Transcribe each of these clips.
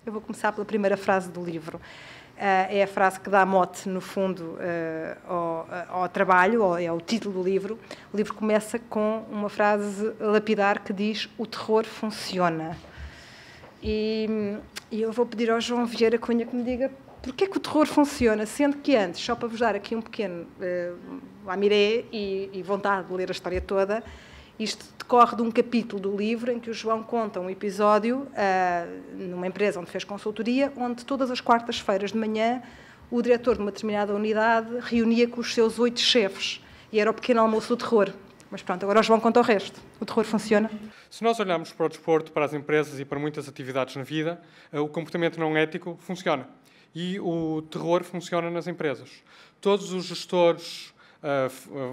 Eu vou começar pela primeira frase do livro. É a frase que dá mote, no fundo, ao trabalho, ou é o título do livro. O livro começa com uma frase lapidar que diz: o terror funciona. E eu vou pedir ao João Vieira Cunha que me diga porquê que o terror funciona, sendo que antes, só para vos dar aqui um pequeno lamiré e vontade de ler a história toda, isto decorre de um capítulo do livro em que o João conta um episódio numa empresa onde fez consultoria, onde todas as quartas-feiras de manhã o diretor de uma determinada unidade reunia com os seus 8 chefes e era o pequeno almoço do terror. Mas pronto, agora o João conta o resto. O terror funciona? Se nós olharmos para o desporto, para as empresas e para muitas atividades na vida, o comportamento não ético funciona. E o terror funciona nas empresas. Todos os gestores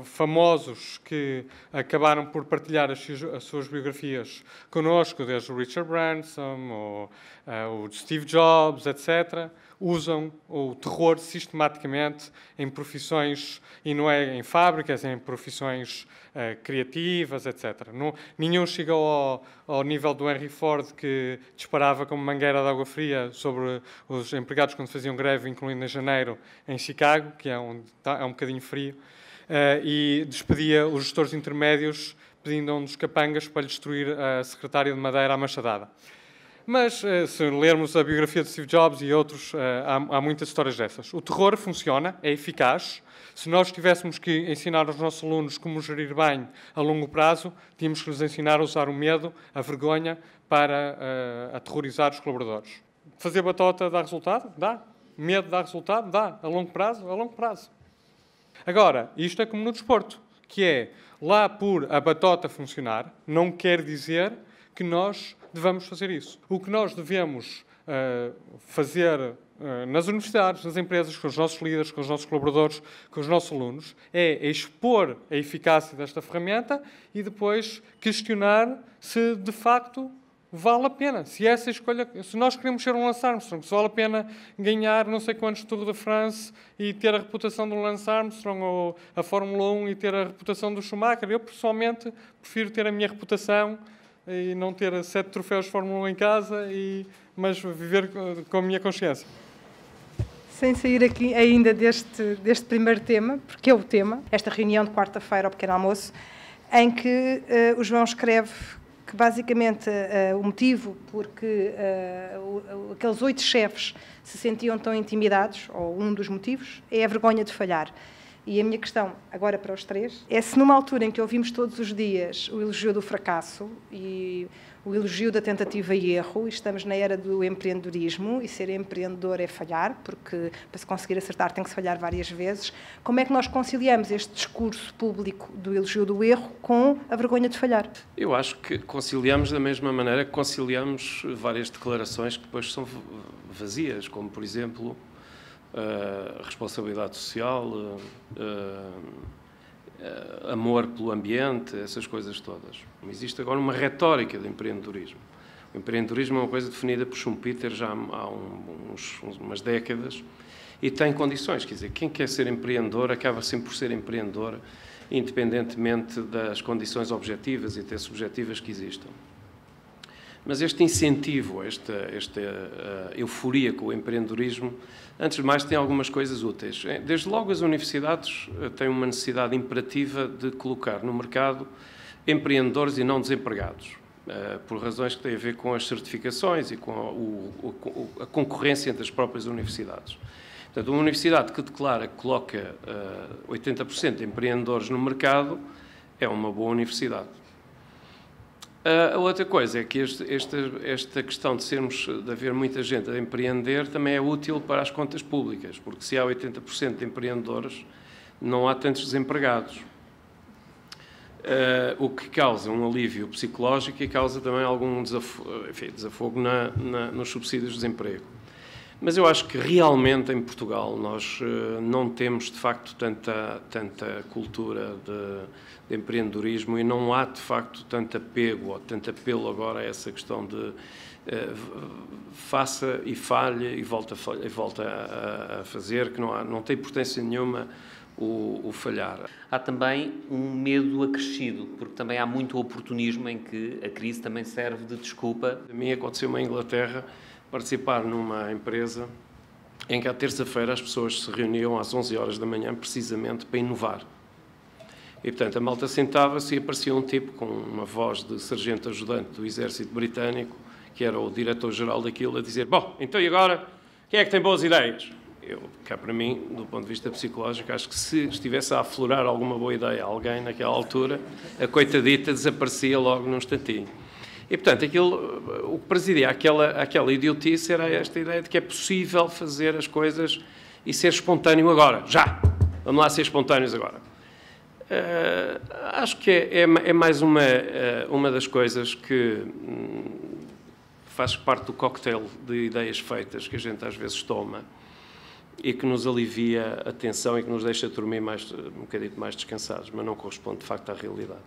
famosos que acabaram por partilhar as suas biografias connosco, desde o Richard Branson, ou o Steve Jobs, etc., usam o terror sistematicamente em profissões, e não é em fábricas, é em profissões criativas, etc. Nenhum chegou ao nível do Henry Ford, que disparava como mangueira de água fria sobre os empregados quando faziam greve, incluindo em janeiro, em Chicago, que é um bocadinho frio, e despedia os gestores intermédios, pedindo a um dos capangas para lhe destruir a secretária de Madeira à machadada. Mas, se lermos a biografia de Steve Jobs e outros, há muitas histórias dessas. O terror funciona, é eficaz. Se nós tivéssemos que ensinar aos nossos alunos como gerir bem a longo prazo, tínhamos que lhes ensinar a usar o medo, a vergonha, para aterrorizar os colaboradores. Fazer batota dá resultado? Dá. Medo dá resultado? Dá. A longo prazo? A longo prazo. Agora, isto é como no desporto, que é, lá por a batota funcionar, não quer dizer que nós devamos fazer isso. O que nós devemos fazer nas universidades, nas empresas, com os nossos líderes, com os nossos colaboradores, com os nossos alunos, é expor a eficácia desta ferramenta e depois questionar se, de facto, vale a pena. Se essa escolha, se nós queremos ser um Lance Armstrong, se vale a pena ganhar não sei quantos Tour de France e ter a reputação do Lance Armstrong, ou a Fórmula 1 e ter a reputação do Schumacher, eu pessoalmente prefiro ter a minha reputação e não ter 7 troféus de Fórmula 1 em casa, mas viver com a minha consciência. Sem sair aqui ainda deste primeiro tema, porque é o tema, esta reunião de quarta-feira ao pequeno almoço, em que o João escreve que basicamente o motivo porque aqueles 8 chefes se sentiam tão intimidados, ou um dos motivos, é a vergonha de falhar. E a minha questão, agora para os 3, é se numa altura em que ouvimos todos os dias o elogio do fracasso e o elogio da tentativa e erro, e estamos na era do empreendedorismo, e ser empreendedor é falhar, porque para se conseguir acertar tem que se falhar várias vezes, como é que nós conciliamos este discurso público do elogio do erro com a vergonha de falhar? Eu acho que conciliamos da mesma maneira que conciliamos várias declarações que depois são vazias, como, por exemplo, a responsabilidade social, amor pelo ambiente, essas coisas todas. Existe agora uma retórica de empreendedorismo. O empreendedorismo é uma coisa definida por Schumpeter já há umas décadas e tem condições. Quer dizer, quem quer ser empreendedor acaba sempre por ser empreendedor, independentemente das condições objetivas e até subjetivas que existam. Mas este incentivo, esta euforia com o empreendedorismo, antes de mais, tem algumas coisas úteis. Desde logo, as universidades têm uma necessidade imperativa de colocar no mercado empreendedores e não desempregados, por razões que têm a ver com as certificações e com a concorrência entre as próprias universidades. Portanto, uma universidade que declara que coloca 80% de empreendedores no mercado é uma boa universidade. A outra coisa é que esta questão de haver muita gente a empreender também é útil para as contas públicas, porque se há 80% de empreendedores, não há tantos desempregados. O que causa um alívio psicológico e causa também algum desafogo nos subsídios de desemprego. Mas eu acho que realmente em Portugal nós não temos de facto tanta cultura de empreendedorismo e não há de facto tanto apego ou tanto apelo agora a essa questão de faça e falhe e volta a fazer, que não tem importância nenhuma o falhar. Há também um medo acrescido, porque também há muito oportunismo em que a crise também serve de desculpa. A mim aconteceu-me em Inglaterra, participar numa empresa em que à terça-feira as pessoas se reuniam às 11 horas da manhã precisamente para inovar. E, portanto, a malta sentava-se e aparecia um tipo com uma voz de sargento ajudante do exército britânico, que era o diretor-geral daquilo, a dizer: bom, então e agora, quem é que tem boas ideias? Eu, cá para mim, do ponto de vista psicológico, acho que se estivesse a aflorar alguma boa ideia a alguém naquela altura, a coitadita desaparecia logo num instantinho. E, portanto, o que presidia aquela idiotice era esta ideia de que é possível fazer as coisas e ser espontâneo agora, já! Vamos lá ser espontâneos agora. Acho que é mais uma das coisas que faz parte do cocktail de ideias feitas que a gente às vezes toma e que nos alivia a tensão e que nos deixa dormir um bocadinho mais descansados, mas não corresponde de facto à realidade.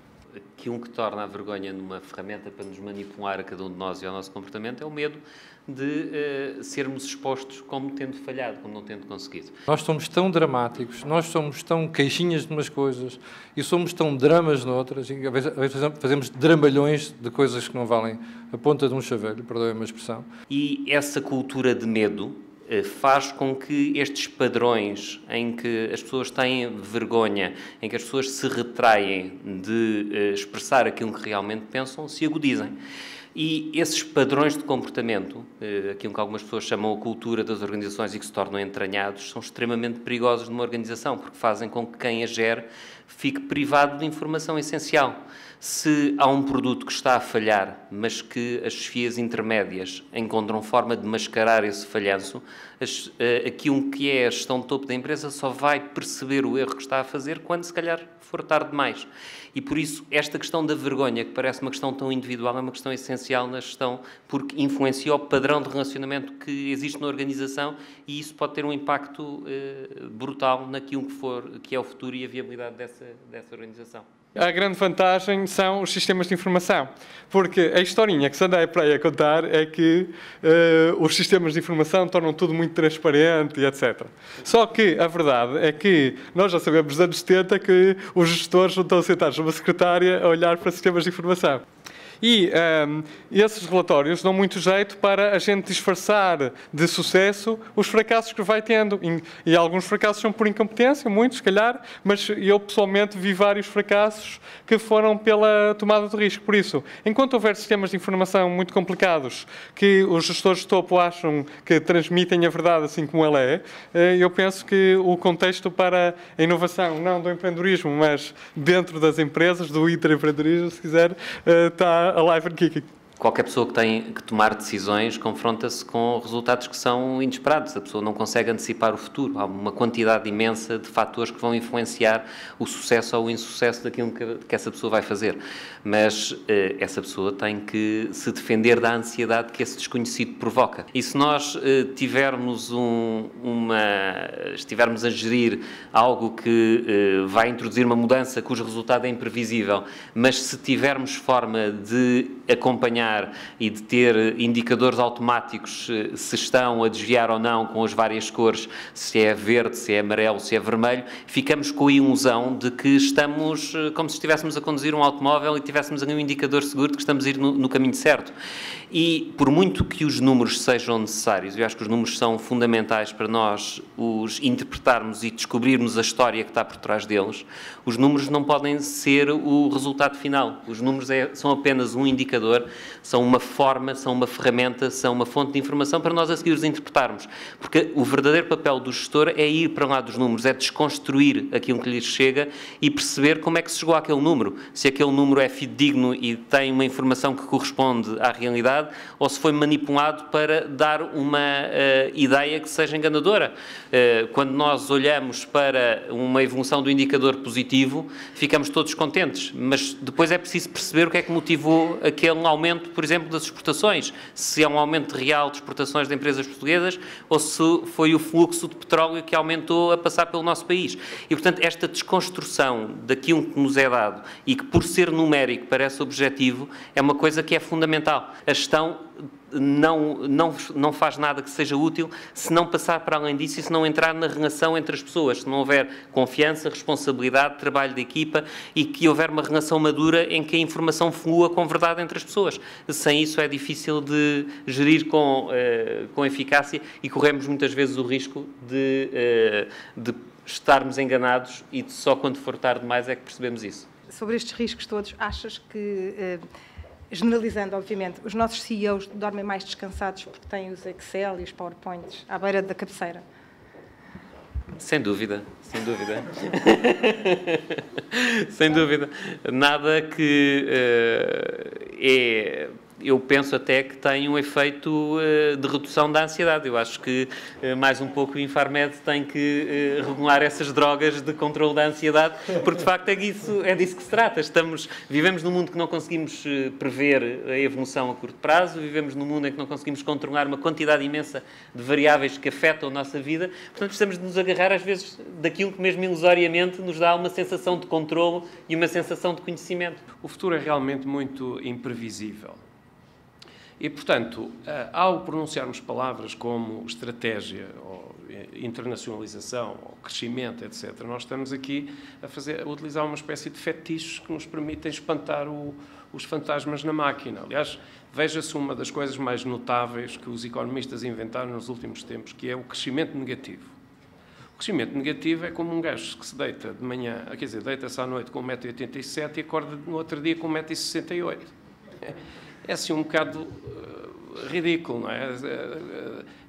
Aquilo que torna a vergonha numa ferramenta para nos manipular a cada um de nós e ao nosso comportamento é o medo de sermos expostos como tendo falhado, como não tendo conseguido. Nós somos tão dramáticos, nós somos tão queixinhas de umas coisas e somos tão dramas noutras, e às vezes fazemos dramalhões de coisas que não valem a ponta de um chaveiro, perdoem-me a expressão. E essa cultura de medo faz com que estes padrões em que as pessoas têm vergonha, em que as pessoas se retraem de expressar aquilo que realmente pensam, se agudizem. E esses padrões de comportamento, aquilo que algumas pessoas chamam a cultura das organizações e que se tornam entranhados, são extremamente perigosos numa organização, porque fazem com que quem a gere fique privado de informação essencial. Se há um produto que está a falhar, mas que as chefias intermédias encontram forma de mascarar esse falhanço, aquilo que é a gestão de topo da empresa só vai perceber o erro que está a fazer quando, se calhar, for tarde demais. E, por isso, esta questão da vergonha, que parece uma questão tão individual, é uma questão essencial na gestão, porque influencia o padrão de relacionamento que existe na organização e isso pode ter um impacto brutal naquilo que é o futuro e a viabilidade dessa organização. A grande vantagem são os sistemas de informação, porque a historinha que se anda para aí a contar é que os sistemas de informação tornam tudo muito transparente e etc. Só que a verdade é que nós já sabemos dos anos 70 que os gestores não estão sentados numa secretária a olhar para sistemas de informação. E esses relatórios dão muito jeito para a gente disfarçar de sucesso os fracassos que vai tendo. E alguns fracassos são por incompetência, muitos, se calhar, mas eu pessoalmente vi vários fracassos que foram pela tomada de risco. Por isso, enquanto houver sistemas de informação muito complicados que os gestores de topo acham que transmitem a verdade assim como ela é, eu penso que o contexto para a inovação, não do empreendedorismo, mas dentro das empresas, do intraempreendedorismo, se quiser, está alive and kicking. Qualquer pessoa que tem que tomar decisões confronta-se com resultados que são inesperados. A pessoa não consegue antecipar o futuro. Há uma quantidade imensa de fatores que vão influenciar o sucesso ou o insucesso daquilo que essa pessoa vai fazer. Mas essa pessoa tem que se defender da ansiedade que esse desconhecido provoca. E se nós estivermos a gerir algo que vai introduzir uma mudança cujo resultado é imprevisível, mas se tivermos forma de acompanhar e de ter indicadores automáticos se estão a desviar ou não com as várias cores, se é verde, se é amarelo, se é vermelho, ficamos com a ilusão de que estamos como se estivéssemos a conduzir um automóvel e tivéssemos ali um indicador seguro de que estamos a ir no caminho certo. E por muito que os números sejam necessários, eu acho que os números são fundamentais para nós os interpretarmos e descobrirmos a história que está por trás deles, os números não podem ser o resultado final. Os números são apenas um indicador, são uma forma, são uma ferramenta, são uma fonte de informação para nós a seguir os interpretarmos. Porque o verdadeiro papel do gestor é ir para lá dos números, é desconstruir aquilo que lhes chega e perceber como é que se chegou àquele número. Se aquele número é fidedigno e tem uma informação que corresponde à realidade, ou se foi manipulado para dar uma ideia que seja enganadora. Quando nós olhamos para uma evolução do indicador positivo, ficamos todos contentes, mas depois é preciso perceber o que é que motivou aquele aumento, por exemplo, das exportações. Se é um aumento real de exportações de empresas portuguesas ou se foi o fluxo de petróleo que aumentou a passar pelo nosso país. E, portanto, esta desconstrução daquilo que nos é dado e que, por ser numérico, parece objetivo, é uma coisa que é fundamental. A gestão não faz nada que seja útil se não passar para além disso e se não entrar na relação entre as pessoas, se não houver confiança, responsabilidade, trabalho de equipa e que houver uma relação madura em que a informação flua com verdade entre as pessoas. Sem isso é difícil de gerir com eficácia e corremos muitas vezes o risco de estarmos enganados e só quando for tarde demais é que percebemos isso. Sobre estes riscos todos, achas que... generalizando, obviamente, os nossos CEOs dormem mais descansados porque têm os Excel e os PowerPoints à beira da cabeceira? Sem dúvida, sem dúvida. Sem dúvida. Nada que eu penso até que tem um efeito de redução da ansiedade. Eu acho que mais um pouco o Infarmed tem que regular essas drogas de controle da ansiedade, porque de facto é disso que se trata. Vivemos num mundo que não conseguimos prever a evolução a curto prazo, vivemos num mundo em que não conseguimos controlar uma quantidade imensa de variáveis que afetam a nossa vida, portanto precisamos de nos agarrar às vezes daquilo que mesmo ilusoriamente nos dá uma sensação de controle e uma sensação de conhecimento. O futuro é realmente muito imprevisível. E, portanto, ao pronunciarmos palavras como estratégia, ou internacionalização, ou crescimento, etc., nós estamos aqui a utilizar uma espécie de fetiches que nos permitem espantar os fantasmas na máquina. Aliás, veja-se uma das coisas mais notáveis que os economistas inventaram nos últimos tempos, que é o crescimento negativo. O crescimento negativo é como um gajo que se deita de manhã, quer dizer, deita-se à noite com 1,87 m e acorda no outro dia com 1,68 m. É assim um bocado ridículo, não é?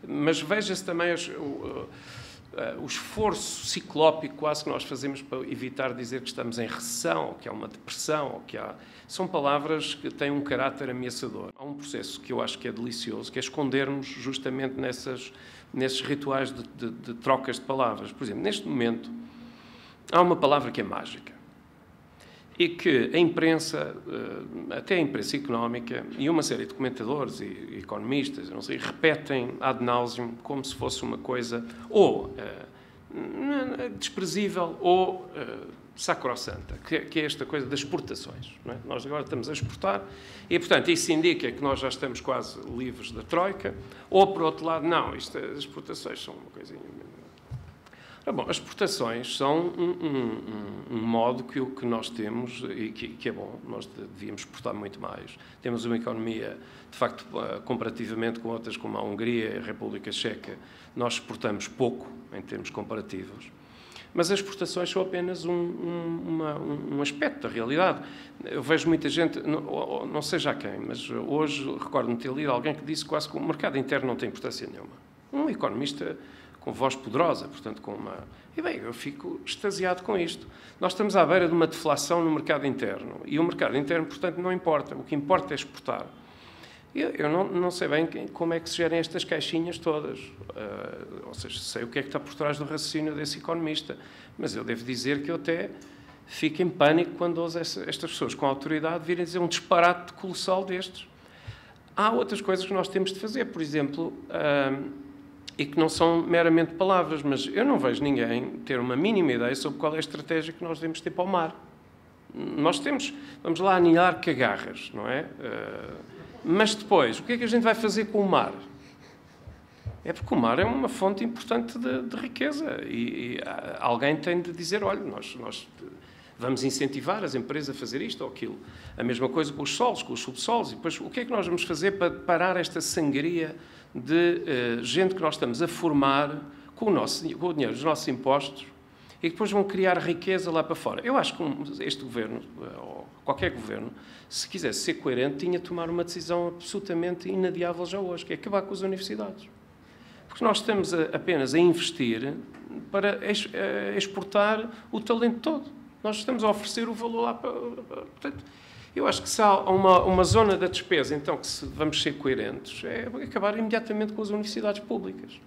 Mas veja-se também o esforço ciclópico quase que nós fazemos para evitar dizer que estamos em recessão, ou que há uma depressão, ou que há... São palavras que têm um caráter ameaçador. Há um processo que eu acho que é delicioso, que é escondermos justamente nesses rituais de trocas de palavras. Por exemplo, neste momento, há uma palavra que é mágica. E que a imprensa, até a imprensa económica, e uma série de comentadores e economistas, não sei, repetem ad nauseam como se fosse uma coisa ou desprezível ou sacrossanta, que é esta coisa das exportações. Não é? Nós agora estamos a exportar e, portanto, isso indica que nós já estamos quase livres da troika, ou, por outro lado, não, as exportações são uma coisinha... Bom, as exportações são um modo que nós temos e que é bom. Nós devíamos exportar muito mais. Temos uma economia, de facto, comparativamente com outras como a Hungria e a República Checa, nós exportamos pouco em termos comparativos. Mas as exportações são apenas um aspecto da realidade. Eu vejo muita gente, não sei já quem, mas hoje recordo-me ter lido alguém que disse quase que o mercado interno não tem importância nenhuma. Um economista com voz poderosa, portanto, com uma... E bem, eu fico extasiado com isto. Nós estamos à beira de uma deflação no mercado interno. E o mercado interno, portanto, não importa. O que importa é exportar. Eu não sei bem como é que se gerem estas caixinhas todas. Ou seja, sei o que é que está por trás do raciocínio desse economista. Mas eu devo dizer que eu até fico em pânico quando ouço estas pessoas com autoridade virem dizer um disparate colossal destes. Há outras coisas que nós temos de fazer. Por exemplo... e que não são meramente palavras, mas eu não vejo ninguém ter uma mínima ideia sobre qual é a estratégia que nós devemos ter para o mar. Nós vamos lá anilar cagarras, não é? Mas depois, o que é que a gente vai fazer com o mar? É porque o mar é uma fonte importante de riqueza e alguém tem de dizer, olha, nós vamos incentivar as empresas a fazer isto ou aquilo. A mesma coisa com os solos, com os subsolos. E depois, o que é que nós vamos fazer para parar esta sangria de gente que nós estamos a formar com o dinheiro dos nossos impostos e que depois vão criar riqueza lá para fora? Eu acho que este governo, ou qualquer governo, se quisesse ser coerente, tinha de tomar uma decisão absolutamente inadiável já hoje, que é acabar com as universidades. Porque nós estamos apenas a investir para exportar o talento todo. Nós estamos a oferecer o valor lá para... Portanto, eu acho que se há uma zona da despesa, então, que vamos ser coerentes, é acabar imediatamente com as universidades públicas.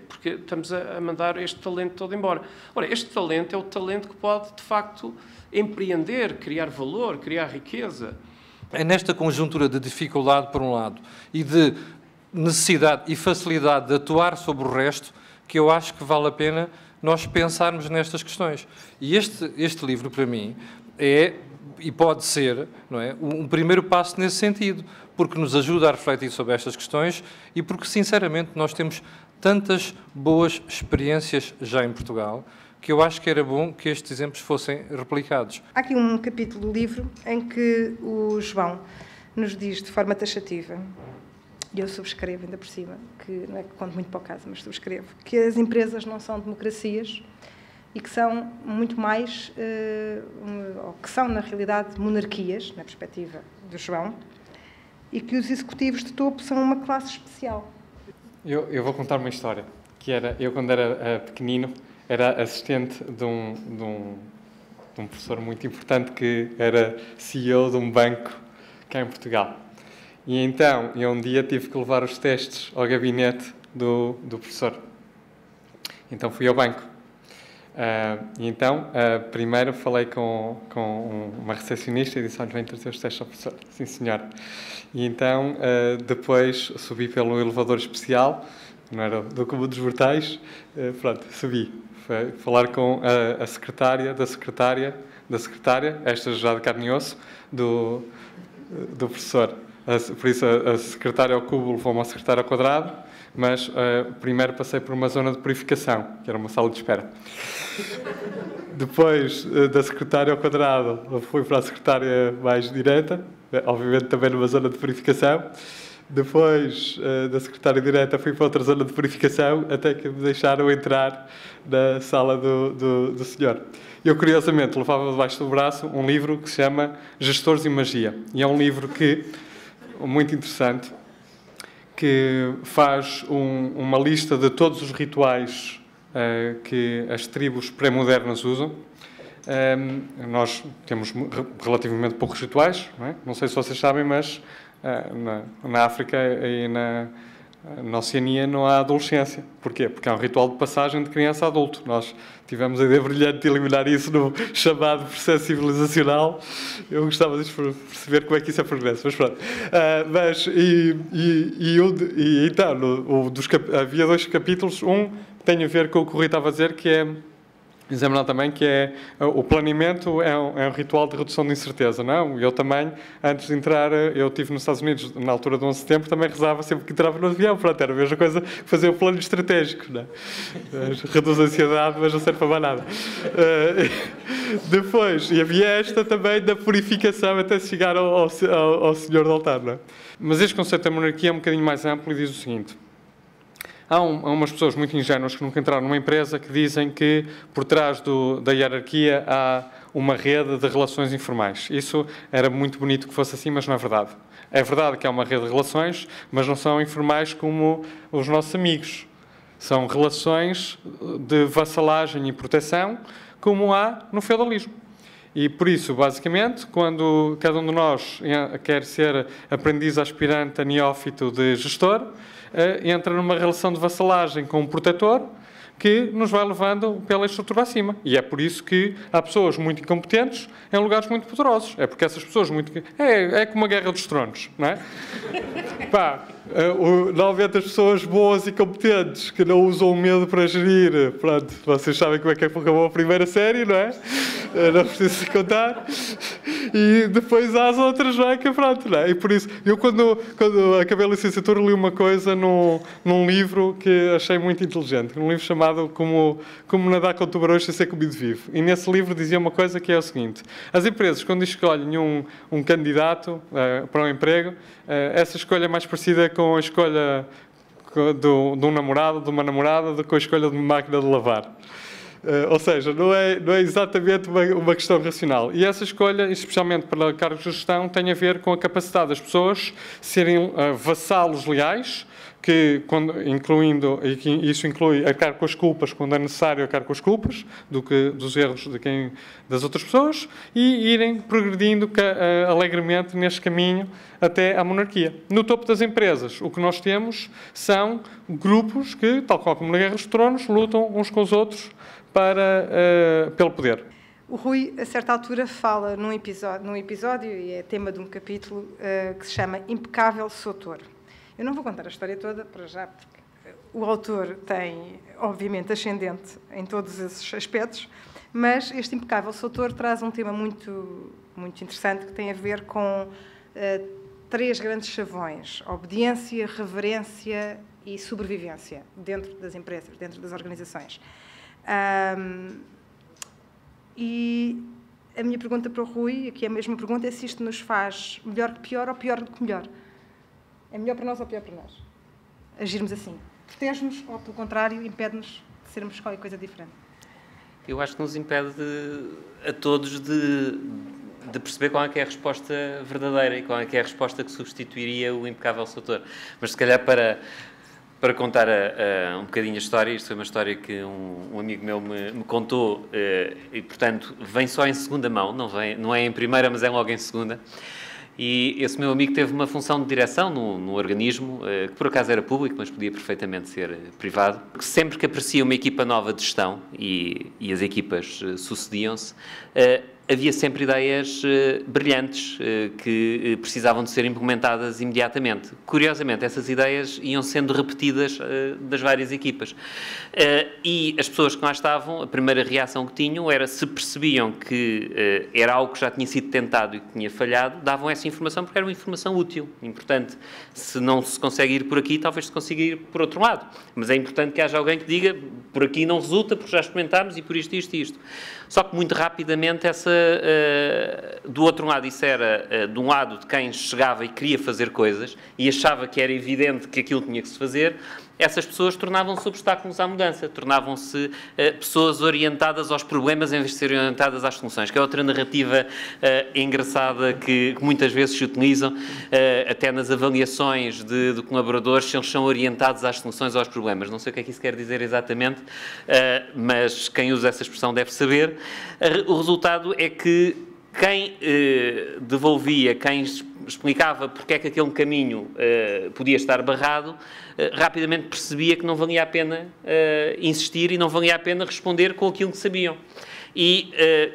Porque estamos a mandar este talento todo embora. Ora, este talento é o talento que pode, de facto, empreender, criar valor, criar riqueza. É nesta conjuntura de dificuldade, por um lado, e de necessidade e facilidade de atuar sobre o resto, que eu acho que vale a pena nós pensarmos nestas questões. E este livro, para mim, é... e pode ser, não é, um primeiro passo nesse sentido, porque nos ajuda a refletir sobre estas questões e porque, sinceramente, nós temos tantas boas experiências já em Portugal que eu acho que era bom que estes exemplos fossem replicados. Há aqui um capítulo do livro em que o João nos diz de forma taxativa, e eu subscrevo ainda por cima, que não é que conto muito para o caso, mas subscrevo, que as empresas não são democracias e que são muito mais, ou que são, na realidade, monarquias, na perspectiva do João, e que os executivos de topo são uma classe especial. Eu vou contar uma história, que era, eu quando era pequenino, era assistente de um professor muito importante que era CEO de um banco cá em Portugal. E então, eu um dia tive que levar os testes ao gabinete do professor. Então fui ao banco. E então, primeiro falei com uma recepcionista e disse: olha, vem trazer os testes ao professor. Sim, senhora. E então, depois subi pelo elevador especial, não era do comum dos mortais, pronto, subi. Foi falar com a secretária da secretária, esta já de carne e osso, do professor. Por isso, a secretária ao cubo levou-me ao secretário ao quadrado, mas primeiro passei por uma zona de purificação, que era uma sala de espera. Depois da secretária ao quadrado, fui para a secretária mais direta, obviamente também numa zona de purificação. Depois da secretária direta, fui para outra zona de purificação, até que me deixaram entrar na sala do senhor. Eu, curiosamente, levava debaixo do braço um livro que se chama Gestores e Magia. E é um livro muito interessante, que faz uma lista de todos os rituais que as tribos pré-modernas usam. Nós temos relativamente poucos rituais, não é? Não sei se vocês sabem, mas na África e na Oceania não há adolescência. Porquê? Porque é um ritual de passagem de criança a adulto. Nós tivemos a ideia brilhante de eliminar isso no chamado processo civilizacional. Eu gostava de perceber como é que isso é progresso, mas pronto. Então, havia 2 capítulos. Um tem a ver com o que o Rui estava a dizer, que é examinar também, que é o planeamento é um ritual de redução de incerteza, não? Eu também, antes de entrar, eu estive nos Estados Unidos na altura do 11 de setembro, também rezava sempre que entrava no avião, pronto, era a mesma coisa que fazer o plano estratégico, não é? Reduz a ansiedade, mas não serve para mais nada. Depois, e havia esta também da purificação até chegar ao senhor do altar, não é? Mas este conceito da monarquia é um bocadinho mais amplo e diz o seguinte: há umas pessoas muito ingênuas que nunca entraram numa empresa que dizem que por trás da hierarquia há uma rede de relações informais. Isso era muito bonito que fosse assim, mas não é verdade. É verdade que há uma rede de relações, mas não são informais como os nossos amigos. São relações de vassalagem e proteção, como há no feudalismo. E por isso, basicamente, quando cada um de nós quer ser aprendiz aspirante a neófito de gestor, entra numa relação de vassalagem com um protetor que nos vai levando pela estrutura acima. E é por isso que há pessoas muito incompetentes em lugares muito poderosos. É porque essas pessoas muito... É como a Guerra dos Tronos, não é? Normalmente as pessoas boas e competentes que não usam o medo para gerir... Pronto, vocês sabem como é que acabou a primeira série, não é? Não preciso contar. E depois há as outras, não é? Que pronto, não é? E por isso, eu quando acabei a licenciatura li uma coisa num livro que achei muito inteligente. Um livro chamado Como Nadar com Tubarões Sem Ser Comido Vivo. E nesse livro dizia uma coisa que é o seguinte: as empresas, quando escolhem um candidato para um emprego, essa escolha é mais parecida com a escolha de um namorado, de uma namorada, do que com a escolha de uma máquina de lavar. Ou seja, não é exatamente uma questão racional. E essa escolha, especialmente para cargos de gestão, tem a ver com a capacidade das pessoas serem vassalos leais, isso inclui arcar com as culpas quando é necessário arcar com as culpas dos erros das outras pessoas, e irem progredindo alegremente neste caminho até à monarquia. No topo das empresas, o que nós temos são grupos que, tal como na Guerra dos Tronos, lutam uns com os outros pelo poder. O Rui, a certa altura, fala num episódio, e é tema de um capítulo, que se chama Impecável Soutor. Eu não vou contar a história toda, para já, porque o autor tem, obviamente, ascendente em todos esses aspectos, mas este Impecável Soutor traz um tema muito, muito interessante que tem a ver com 3 grandes chavões: obediência, reverência e sobrevivência dentro das empresas, dentro das organizações. E a minha pergunta para o Rui, aqui é a mesma pergunta, é se isto nos faz melhor que pior ou pior do que melhor. É melhor para nós ou pior para nós? Agirmos assim. Protege-nos ou, pelo contrário, impede-nos de sermos qualquer coisa diferente? Eu acho que nos impede a todos de perceber qual é que é a resposta verdadeira e qual é que é a resposta que substituiria o impecável Soutor. Mas, se calhar, para contar um bocadinho a história, isto foi uma história que um amigo meu me contou e, portanto, vem só em segunda mão, não é em primeira, mas é logo em segunda. E esse meu amigo teve uma função de direção num organismo, que por acaso era público, mas podia perfeitamente ser privado. Sempre que aparecia uma equipa nova de gestão, e as equipas sucediam-se, havia sempre ideias brilhantes que precisavam de ser implementadas imediatamente. Curiosamente, essas ideias iam sendo repetidas das várias equipas. E as pessoas que lá estavam, a primeira reação que tinham era, se percebiam que era algo que já tinha sido tentado e que tinha falhado, davam essa informação porque era uma informação útil, importante. Se não se consegue ir por aqui, talvez se consiga ir por outro lado. Mas é importante que haja alguém que diga, por aqui não resulta, porque já experimentámos e por isto, isto e isto. Só que muito rapidamente do outro lado, isso era de um lado de quem chegava e queria fazer coisas e achava que era evidente que aquilo tinha que se fazer, essas pessoas tornavam-se obstáculos à mudança, tornavam-se pessoas orientadas aos problemas em vez de serem orientadas às soluções, que é outra narrativa engraçada que muitas vezes se utilizam, até nas avaliações de colaboradores, se eles são orientados às soluções aos problemas. Não sei o que é que isso quer dizer exatamente, mas quem usa essa expressão deve saber. O resultado é que quem devolvia, quem explicava porque é que aquele caminho podia estar barrado, rapidamente percebia que não valia a pena insistir e não valia a pena responder com aquilo que sabiam. E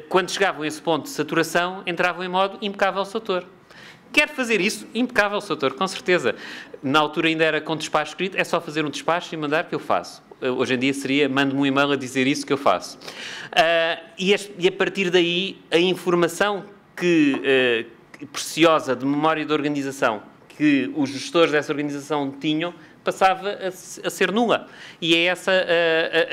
quando chegavam a esse ponto de saturação, entravam em modo impecável Soutor. Quer fazer isso? Impecável Soutor, com certeza. Na altura ainda era com despacho escrito, é só fazer um despacho e mandar que eu faço. Hoje em dia seria, mande-me um e-mail a dizer isso que eu faço. E a partir daí, a informação preciosa de memória de organização que os gestores dessa organização tinham, passava a ser nula. E é essa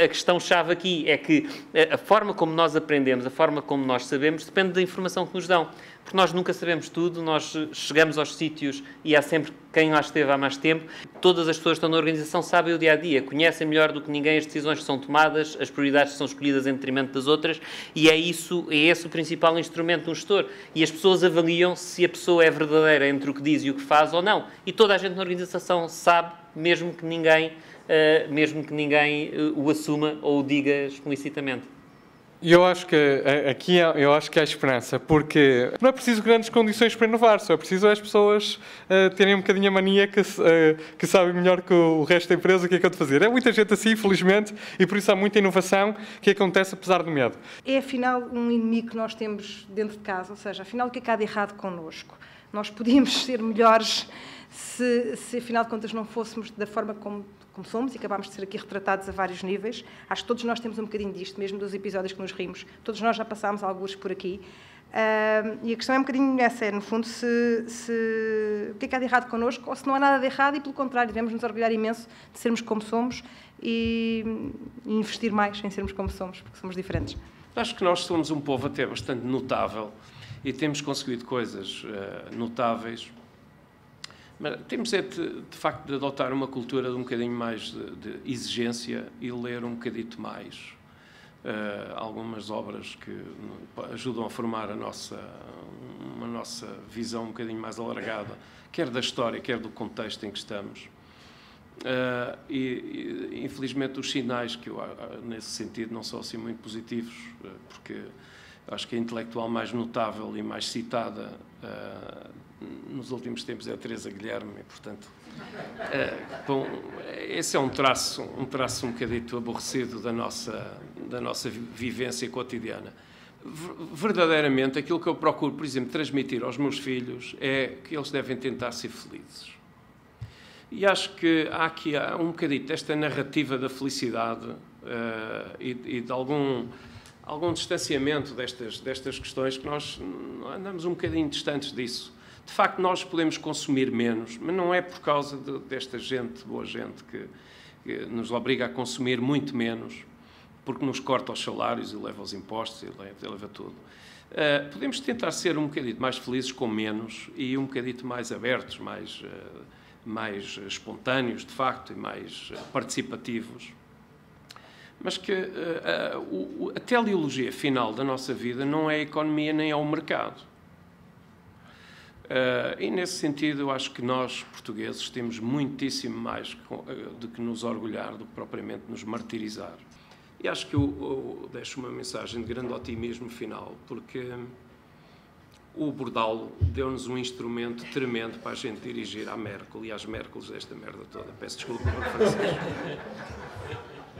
a questão-chave aqui, é que a forma como nós aprendemos, a forma como nós sabemos, depende da informação que nos dão. Porque nós nunca sabemos tudo, nós chegamos aos sítios e há sempre quem lá esteve há mais tempo. Todas as pessoas que estão na organização sabem o dia-a-dia, conhecem melhor do que ninguém as decisões que são tomadas, as prioridades que são escolhidas em detrimento das outras, e é esse o principal instrumento de um gestor. E as pessoas avaliam se a pessoa é verdadeira entre o que diz e o que faz ou não. E toda a gente na organização sabe, mesmo que ninguém o assuma ou o diga explicitamente. E eu acho que aqui há esperança, porque não é preciso grandes condições para inovar, só é preciso as pessoas terem um bocadinho a mania que sabem melhor que o resto da empresa o que é que é de fazer. É muita gente assim, infelizmente, e por isso há muita inovação que acontece apesar do medo. É, afinal, um inimigo que nós temos dentro de casa, ou seja, afinal, o que é que há de errado connosco? Nós podíamos ser melhores se afinal de contas, não fôssemos da forma como somos, e acabámos de ser aqui retratados a vários níveis. Acho que todos nós temos um bocadinho disto, mesmo dos episódios que nos rimos. Todos nós já passámos alguns por aqui. E a questão é um bocadinho essa, no fundo, o que é que há de errado connosco, ou se não há nada de errado, e pelo contrário, devemos nos orgulhar imenso de sermos como somos e investir mais em sermos como somos, porque somos diferentes. Acho que nós somos um povo até bastante notável e temos conseguido coisas notáveis. Mas temos de facto de adotar uma cultura de um bocadinho mais de exigência e ler um bocadito mais algumas obras que ajudam a formar uma nossa visão um bocadinho mais alargada, quer da história, quer do contexto em que estamos. E infelizmente os sinais que eu, nesse sentido, não são assim muito positivos, porque acho que a intelectual mais notável e mais citada nos últimos tempos é a Teresa Guilherme, e, portanto, bom, esse é um traço um bocadito aborrecido da nossa vivência cotidiana. Verdadeiramente, aquilo que eu procuro, por exemplo, transmitir aos meus filhos é que eles devem tentar ser felizes. E acho que há um bocadito desta narrativa da felicidade e de algum distanciamento destas questões que nós andamos um bocadinho distantes disso. De facto, nós podemos consumir menos, mas não é por causa desta gente, boa gente, que nos obriga a consumir muito menos, porque nos corta os salários e leva os impostos e leva tudo. Podemos tentar ser um bocadinho mais felizes com menos e um bocadinho mais abertos, mais espontâneos, de facto, e mais participativos. Mas que a teleologia final da nossa vida não é a economia nem é o mercado. E, nesse sentido, eu acho que nós, portugueses, temos muitíssimo mais de que nos orgulhar do que propriamente nos martirizar. E acho que eu deixo uma mensagem de grande otimismo final, porque o Bordalo deu-nos um instrumento tremendo para a gente dirigir à Merkel e às Merkels desta merda toda. Peço desculpa por francês.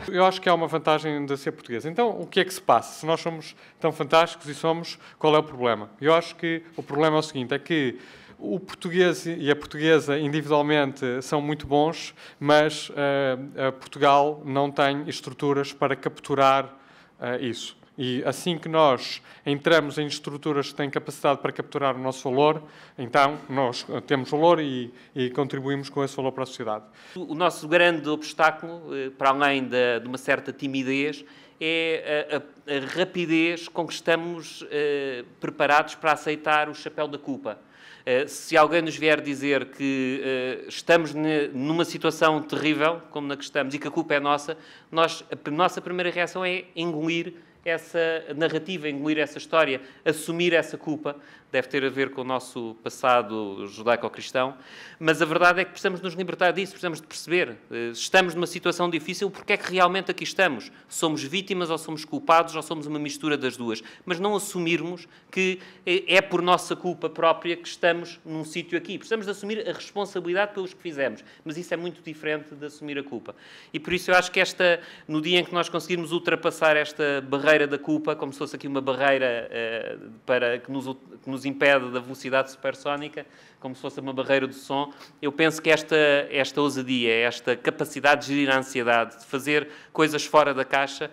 Eu acho que há uma vantagem de ser português. Então, o que é que se passa? Se nós somos tão fantásticos e somos, qual é o problema? Eu acho que o problema é o seguinte, é que o português e a portuguesa individualmente são muito bons, mas Portugal não tem estruturas para capturar isso. E assim que nós entramos em estruturas que têm capacidade para capturar o nosso valor, então nós temos valor e contribuímos com esse valor para a sociedade. O nosso grande obstáculo, para além de uma certa timidez, é a rapidez com que estamos preparados para aceitar o chapéu da culpa. Se alguém nos vier dizer que estamos numa situação terrível, como na que estamos, e que a culpa é nossa, a nossa primeira reação é engolir essa narrativa, engolir essa história, assumir essa culpa. Deve ter a ver com o nosso passado judaico-cristão, mas a verdade é que precisamos nos libertar disso, precisamos de perceber. Estamos numa situação difícil, porque é que realmente aqui estamos? Somos vítimas ou somos culpados ou somos uma mistura das duas? Mas não assumirmos que é por nossa culpa própria que estamos num sítio aqui. Precisamos de assumir a responsabilidade pelos que fizemos, mas isso é muito diferente de assumir a culpa. E por isso eu acho que no dia em que nós conseguirmos ultrapassar esta barreira da culpa, como se fosse aqui uma barreira que nos impede da velocidade supersónica, como se fosse uma barreira do som, eu penso que esta ousadia, esta capacidade de gerir a ansiedade, de fazer coisas fora da caixa,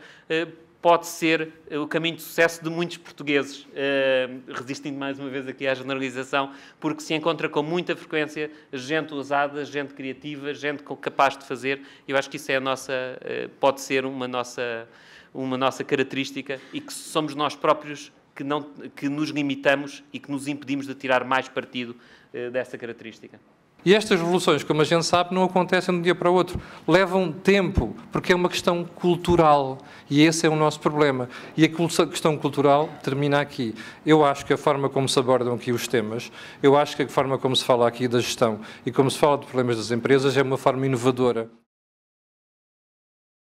pode ser o caminho de sucesso de muitos portugueses, resistindo mais uma vez aqui à generalização, porque se encontra com muita frequência gente ousada, gente criativa, gente capaz de fazer, e eu acho que isso pode ser uma nossa característica, e que somos nós próprios que nos limitamos e que nos impedimos de tirar mais partido dessa característica. E estas revoluções, como a gente sabe, não acontecem de um dia para o outro. Levam tempo, porque é uma questão cultural. E esse é o nosso problema. E a questão cultural termina aqui. Eu acho que a forma como se abordam aqui os temas, eu acho que a forma como se fala aqui da gestão e como se fala de problemas das empresas é uma forma inovadora.